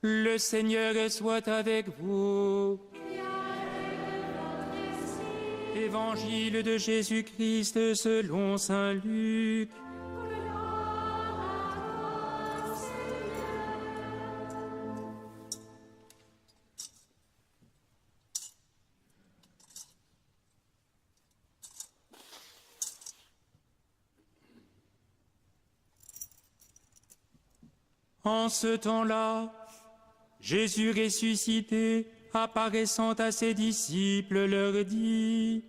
Le Seigneur soit avec vous. Évangile de Jésus-Christ selon saint Luc. En ce temps-là, Jésus ressuscité, apparaissant à ses disciples, leur dit: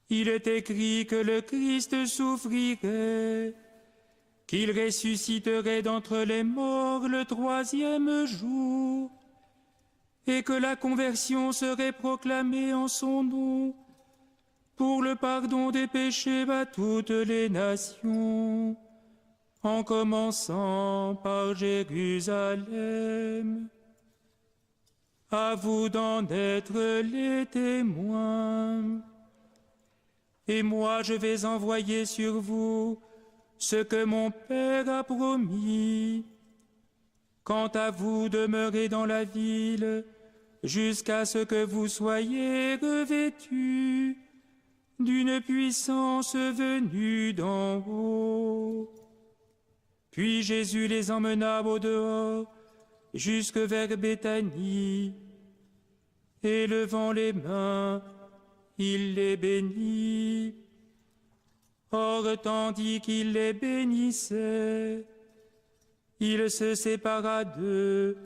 Il est écrit que le Christ souffrirait, qu'il ressusciterait d'entre les morts le 3e jour, et que la conversion serait proclamée en son nom pour le pardon des péchés à toutes les nations, en commençant par Jérusalem. À vous d'en être les témoins. Et moi je vais envoyer sur vous ce que mon Père a promis. Quant à vous, demeurez dans la ville jusqu'à ce que vous soyez revêtus d'une puissance venue d'en haut. Puis Jésus les emmena au dehors, jusque vers Béthanie, et levant les mains, il les bénit. Or, tandis qu'il les bénissait, il se sépara d'eux,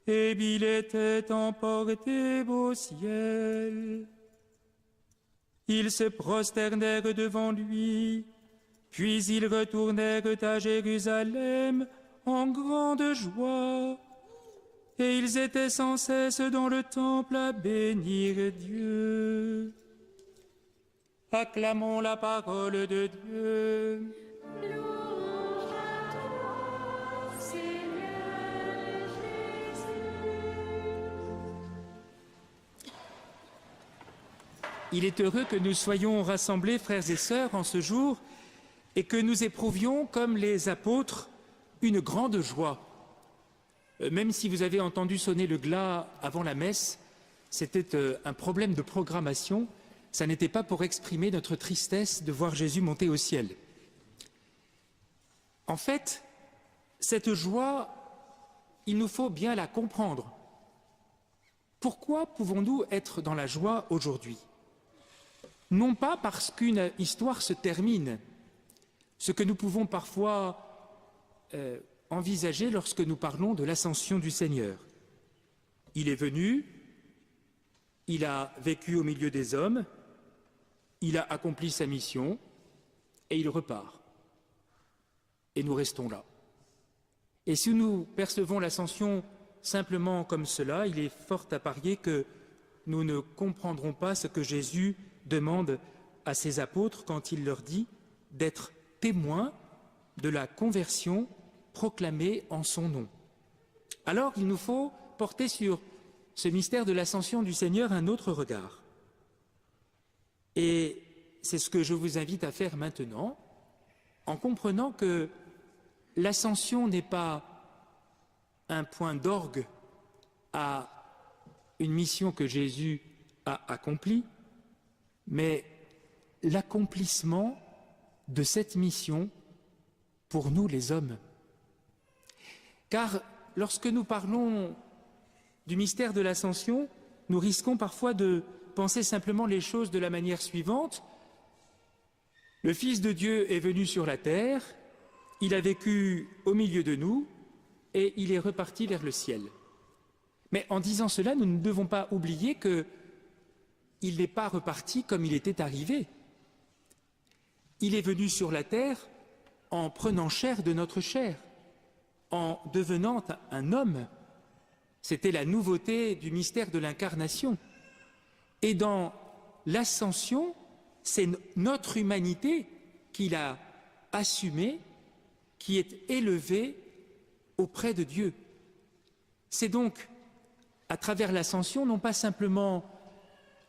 et il était emporté au ciel. Ils se prosternèrent devant lui, puis ils retournèrent à Jérusalem en grande joie, et ils étaient sans cesse dans le temple à bénir Dieu. Acclamons la parole de Dieu. Louange à toi, Seigneur Jésus. Il est heureux que nous soyons rassemblés, frères et sœurs, en ce jour, et que nous éprouvions, comme les apôtres, une grande joie. Même si vous avez entendu sonner le glas avant la messe, c'était un problème de programmation, ça n'était pas pour exprimer notre tristesse de voir Jésus monter au ciel. En fait, cette joie, il nous faut bien la comprendre. Pourquoi pouvons-nous être dans la joie aujourd'hui? Non pas parce qu'une histoire se termine, ce que nous pouvons parfois envisager lorsque nous parlons de l'ascension du Seigneur. Il est venu, il a vécu au milieu des hommes, il a accompli sa mission et il repart. Et nous restons là. Et si nous percevons l'ascension simplement comme cela, il est fort à parier que nous ne comprendrons pas ce que Jésus demande à ses apôtres quand il leur dit d'être témoins de la conversion proclamée en son nom. Alors il nous faut porter sur ce mystère de l'ascension du Seigneur un autre regard. Et c'est ce que je vous invite à faire maintenant, en comprenant que l'ascension n'est pas un point d'orgue à une mission que Jésus a accomplie, mais l'accomplissement de cette mission pour nous les hommes. Car lorsque nous parlons du mystère de l'ascension, nous risquons parfois de penser simplement les choses de la manière suivante. Le Fils de Dieu est venu sur la terre, il a vécu au milieu de nous et il est reparti vers le ciel. Mais en disant cela, nous ne devons pas oublier qu'il n'est pas reparti comme il était arrivé. Il est venu sur la terre en prenant chair de notre chair, en devenant un homme. C'était la nouveauté du mystère de l'incarnation. Et dans l'ascension, c'est notre humanité qu'il a assumée, qui est élevée auprès de Dieu. C'est donc, à travers l'ascension, non pas simplement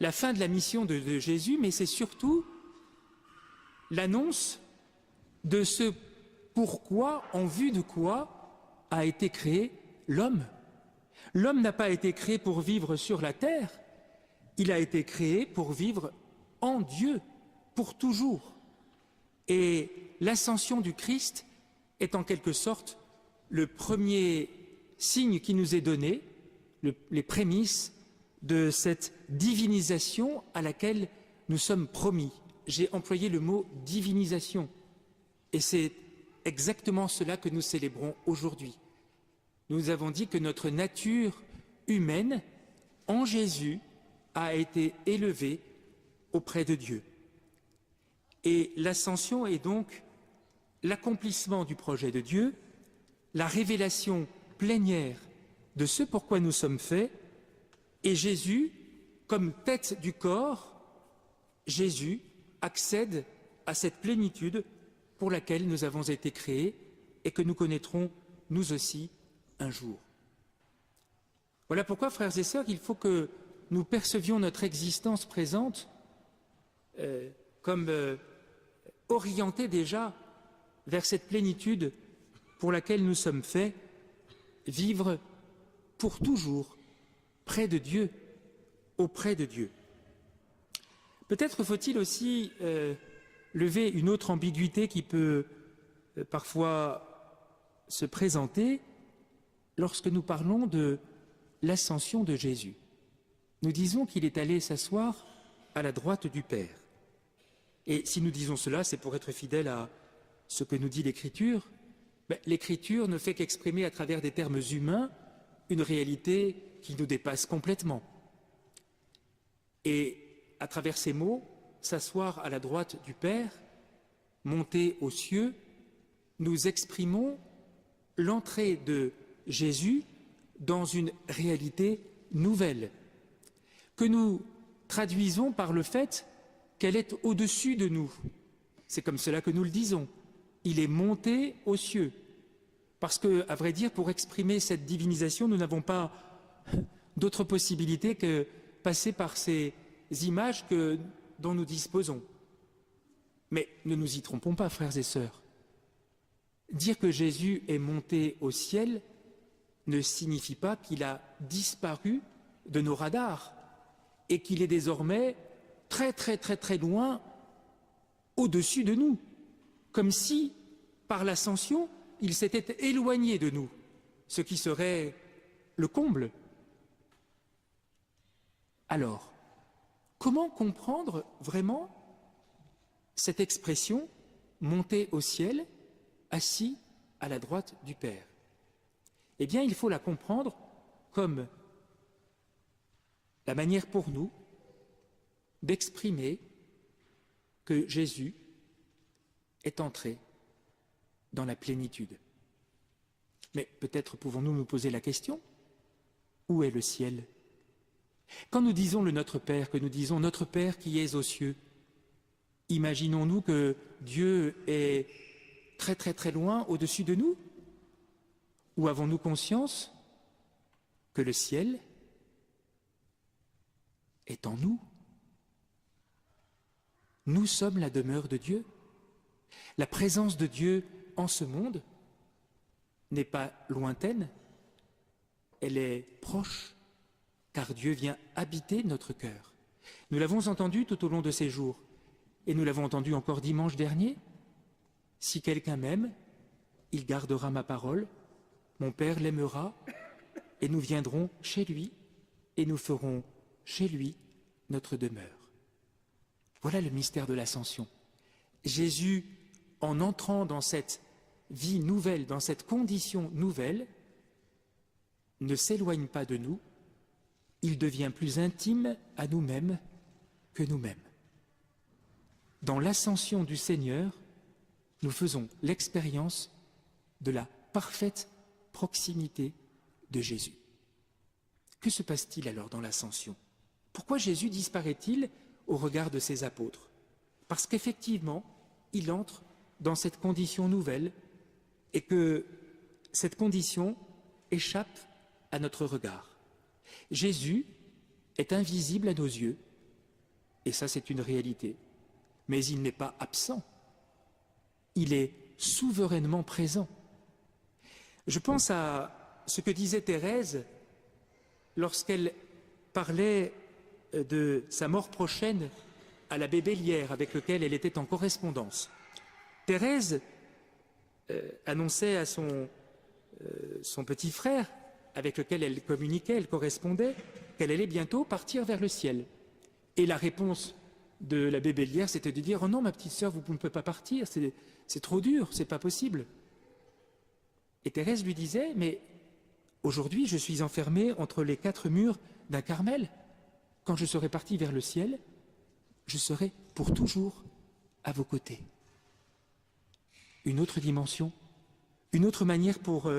la fin de la mission de Jésus, mais c'est surtout l'annonce de ce pourquoi, en vue de quoi, a été créé l'homme. L'homme n'a pas été créé pour vivre sur la terre, il a été créé pour vivre en Dieu, pour toujours. Et l'ascension du Christ est en quelque sorte le premier signe qui nous est donné, les prémices de cette divinisation à laquelle nous sommes promis. J'ai employé le mot divinisation, et c'est exactement cela que nous célébrons aujourd'hui. Nous avons dit que notre nature humaine, en Jésus, a été élevée auprès de Dieu. Et l'ascension est donc l'accomplissement du projet de Dieu, la révélation plénière de ce pourquoi nous sommes faits, et Jésus, comme tête du corps, Jésus accède à cette plénitude pour laquelle nous avons été créés et que nous connaîtrons nous aussi un jour. Voilà pourquoi, frères et sœurs, il faut que nous percevions notre existence présente comme orientée déjà vers cette plénitude pour laquelle nous sommes faits, vivre pour toujours près de Dieu, auprès de Dieu. Peut-être faut-il aussi lever une autre ambiguïté qui peut parfois se présenter lorsque nous parlons de l'ascension de Jésus. Nous disons qu'il est allé s'asseoir à la droite du Père. Et si nous disons cela, c'est pour être fidèles à ce que nous dit l'Écriture. L'Écriture ne fait qu'exprimer à travers des termes humains une réalité qui nous dépasse complètement. Et à travers ces mots, s'asseoir à la droite du Père, monter aux cieux, nous exprimons l'entrée de Jésus dans une réalité nouvelle, que nous traduisons par le fait qu'elle est au-dessus de nous. C'est comme cela que nous le disons. Il est monté aux cieux. Parce que, à vrai dire, pour exprimer cette divinisation, nous n'avons pas d'autre possibilité que passer par ces images dont nous disposons. Mais ne nous y trompons pas, frères et sœurs. Dire que Jésus est monté au ciel ne signifie pas qu'il a disparu de nos radars et qu'il est désormais très très très très loin au-dessus de nous, comme si, par l'ascension, il s'était éloigné de nous, ce qui serait le comble. Alors, comment comprendre vraiment cette expression « monter au ciel, assis à la droite du Père » ? Eh bien, il faut la comprendre comme la manière pour nous d'exprimer que Jésus est entré dans la plénitude. Mais peut-être pouvons-nous nous poser la question, où est le ciel ? Quand nous disons le Notre Père, que nous disons Notre Père qui es aux cieux, imaginons-nous que Dieu est très très très loin au-dessus de nous ? Ou avons-nous conscience que le ciel est en nous ? Nous sommes la demeure de Dieu. La présence de Dieu en ce monde n'est pas lointaine, elle est proche, car Dieu vient habiter notre cœur. Nous l'avons entendu tout au long de ces jours, et nous l'avons entendu encore dimanche dernier. Si quelqu'un m'aime, il gardera ma parole, mon Père l'aimera, et nous viendrons chez lui, et nous ferons chez lui notre demeure. Voilà le mystère de l'ascension. Jésus, en entrant dans cette vie nouvelle, dans cette condition nouvelle, ne s'éloigne pas de nous, il devient plus intime à nous-mêmes que nous-mêmes. Dans l'ascension du Seigneur, nous faisons l'expérience de la parfaite proximité de Jésus. Que se passe-t-il alors dans l'ascension ? Pourquoi Jésus disparaît-il au regard de ses apôtres ? Parce qu'effectivement, il entre dans cette condition nouvelle et que cette condition échappe à notre regard. Jésus est invisible à nos yeux, et ça c'est une réalité, mais il n'est pas absent, il est souverainement présent. Je pense à ce que disait Thérèse lorsqu'elle parlait de sa mort prochaine à l'abbé Bellière, avec lequel elle était en correspondance. Thérèse annonçait à son petit frère, avec lequel elle communiquait, elle correspondait, qu'elle allait bientôt partir vers le ciel. Et la réponse de l'abbé Bellière, c'était de dire « Oh non, ma petite sœur, vous ne pouvez pas partir, c'est trop dur, c'est pas possible. » Et Thérèse lui disait « Mais aujourd'hui, je suis enfermée entre les 4 murs d'un Carmel. Quand je serai partie vers le ciel, je serai pour toujours à vos côtés. » Une autre dimension, une autre manière pour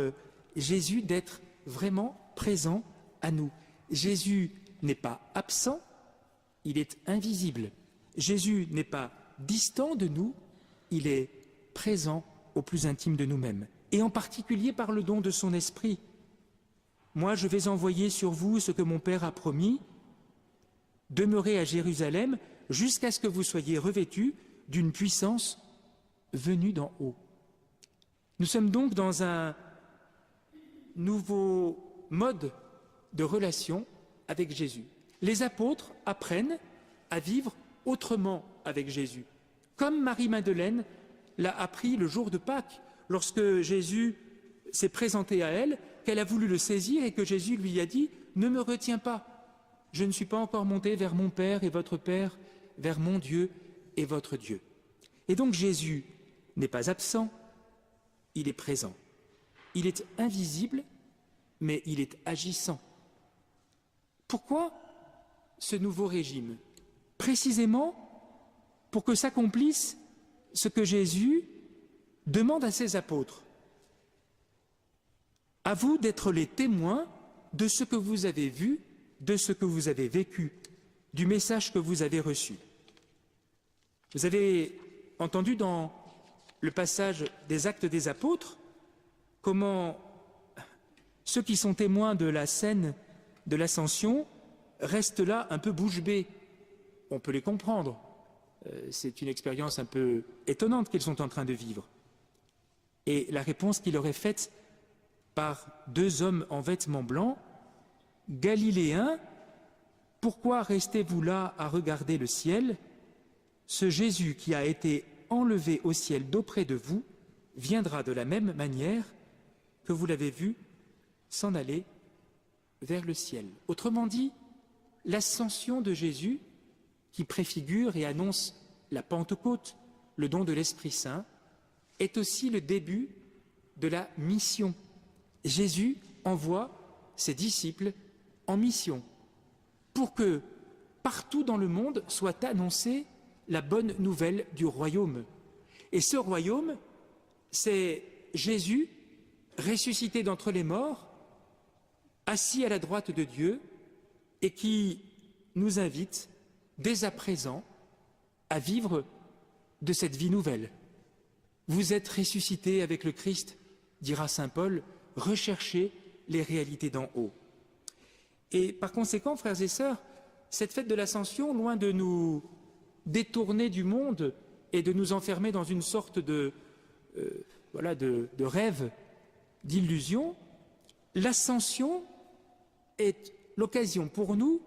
Jésus d'être vraiment présent à nous. Jésus n'est pas absent, il est invisible. Jésus n'est pas distant de nous, il est présent au plus intime de nous-mêmes. Et en particulier par le don de son esprit. Moi, je vais envoyer sur vous ce que mon Père a promis, demeurez à Jérusalem jusqu'à ce que vous soyez revêtus d'une puissance venue d'en haut. Nous sommes donc dans un nouveau mode de relation avec Jésus. Les apôtres apprennent à vivre autrement avec Jésus, comme Marie-Madeleine l'a appris le jour de Pâques, lorsque Jésus s'est présenté à elle, qu'elle a voulu le saisir et que Jésus lui a dit « Ne me retiens pas, je ne suis pas encore monté vers mon Père et votre Père, vers mon Dieu et votre Dieu. » Et donc Jésus n'est pas absent, il est présent. Il est invisible, mais il est agissant. Pourquoi ce nouveau régime? Précisément pour que s'accomplisse ce que Jésus demande à ses apôtres. À vous d'être les témoins de ce que vous avez vu, de ce que vous avez vécu, du message que vous avez reçu. Vous avez entendu dans le passage des Actes des Apôtres comment ceux qui sont témoins de la scène de l'Ascension restent là un peu bouche bée. On peut les comprendre. C'est une expérience un peu étonnante qu'ils sont en train de vivre. Et la réponse qui leur est faite par 2 hommes en vêtements blancs, « Galiléens, pourquoi restez-vous là à regarder le ciel? Ce Jésus qui a été enlevé au ciel d'auprès de vous viendra de la même manière que vous l'avez vu s'en aller vers le ciel. » Autrement dit, l'ascension de Jésus, qui préfigure et annonce la Pentecôte, le don de l'Esprit Saint, est aussi le début de la mission. Jésus envoie ses disciples en mission pour que partout dans le monde soit annoncée la bonne nouvelle du royaume. Et ce royaume, c'est Jésus ressuscité d'entre les morts, assis à la droite de Dieu, et qui nous invite dès à présent à vivre de cette vie nouvelle. Vous êtes ressuscités avec le Christ, dira saint Paul, recherchez les réalités d'en haut. Et par conséquent, frères et sœurs, cette fête de l'Ascension, loin de nous détourner du monde et de nous enfermer dans une sorte de rêve, d'illusion, l'Ascension est l'occasion pour nous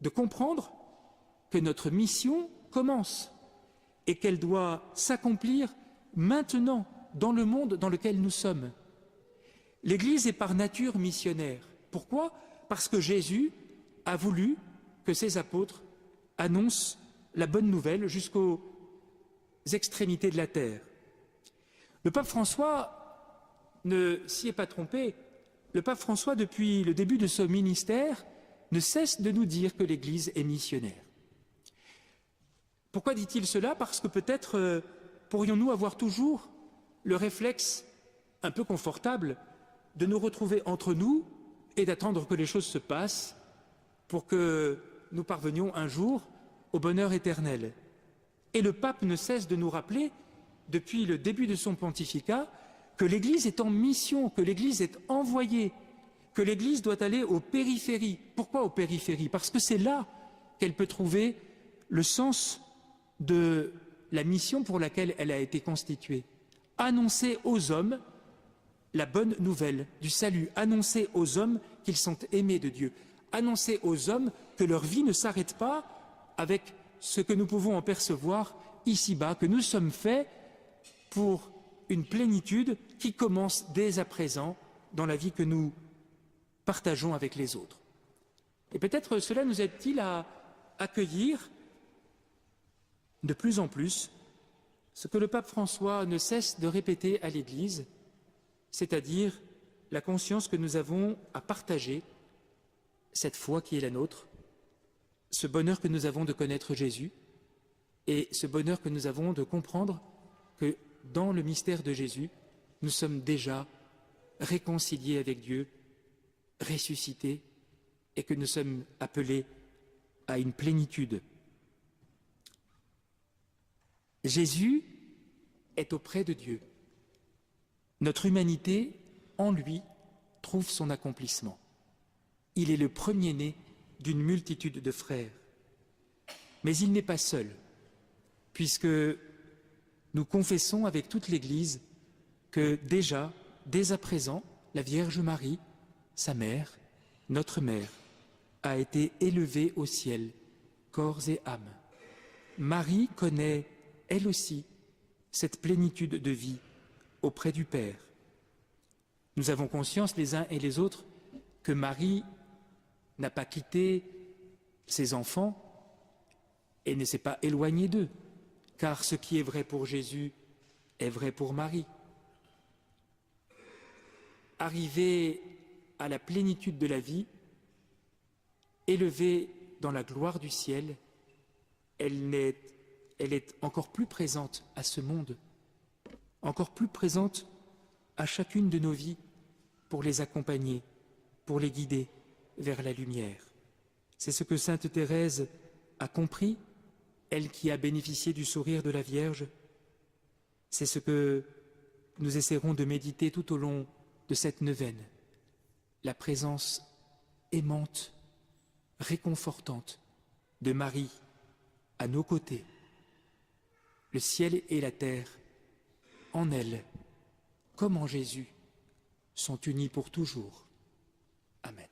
de comprendre que notre mission commence et qu'elle doit s'accomplir maintenant dans le monde dans lequel nous sommes. L'Église est par nature missionnaire. Pourquoi? Parce que Jésus a voulu que ses apôtres annoncent la bonne nouvelle jusqu'aux extrémités de la terre. Le pape François ne s'y est pas trompé. Le pape François, depuis le début de son ministère, ne cesse de nous dire que l'Église est missionnaire. Pourquoi dit-il cela? Parce que peut-être pourrions-nous avoir toujours le réflexe un peu confortable de nous retrouver entre nous et d'attendre que les choses se passent pour que nous parvenions un jour au bonheur éternel. Et le pape ne cesse de nous rappeler, depuis le début de son pontificat, que l'Église est en mission, que l'Église est envoyée, que l'Église doit aller aux périphéries. Pourquoi aux périphéries? Parce que c'est là qu'elle peut trouver le sens de la mission pour laquelle elle a été constituée. Annoncer aux hommes la bonne nouvelle du salut, annoncer aux hommes qu'ils sont aimés de Dieu, annoncer aux hommes que leur vie ne s'arrête pas avec ce que nous pouvons en percevoir ici-bas, que nous sommes faits pour une plénitude qui commence dès à présent dans la vie que nous partageons avec les autres. Et peut-être cela nous aide-t-il à accueillir de plus en plus ce que le pape François ne cesse de répéter à l'Église, c'est-à-dire la conscience que nous avons à partager, cette foi qui est la nôtre, ce bonheur que nous avons de connaître Jésus et ce bonheur que nous avons de comprendre que dans le mystère de Jésus, nous sommes déjà réconciliés avec Dieu, ressuscités, et que nous sommes appelés à une plénitude. Jésus est auprès de Dieu. Notre humanité, en lui, trouve son accomplissement. Il est le premier-né d'une multitude de frères. Mais il n'est pas seul, puisque nous confessons avec toute l'Église que déjà, dès à présent, la Vierge Marie, sa mère, notre mère, a été élevée au ciel, corps et âme. Marie connaît, elle aussi, cette plénitude de vie auprès du Père. Nous avons conscience les uns et les autres que Marie n'a pas quitté ses enfants et ne s'est pas éloignée d'eux, car ce qui est vrai pour Jésus est vrai pour Marie. Arrivée à la plénitude de la vie, élevée dans la gloire du ciel, elle est encore plus présente à ce monde, encore plus présente à chacune de nos vies pour les accompagner, pour les guider vers la lumière. C'est ce que sainte Thérèse a compris, elle qui a bénéficié du sourire de la Vierge. C'est ce que nous essaierons de méditer tout au long de cette neuvaine. La présence aimante, réconfortante de Marie à nos côtés. Le ciel et la terre, en elle, comme en Jésus, sont unis pour toujours. Amen.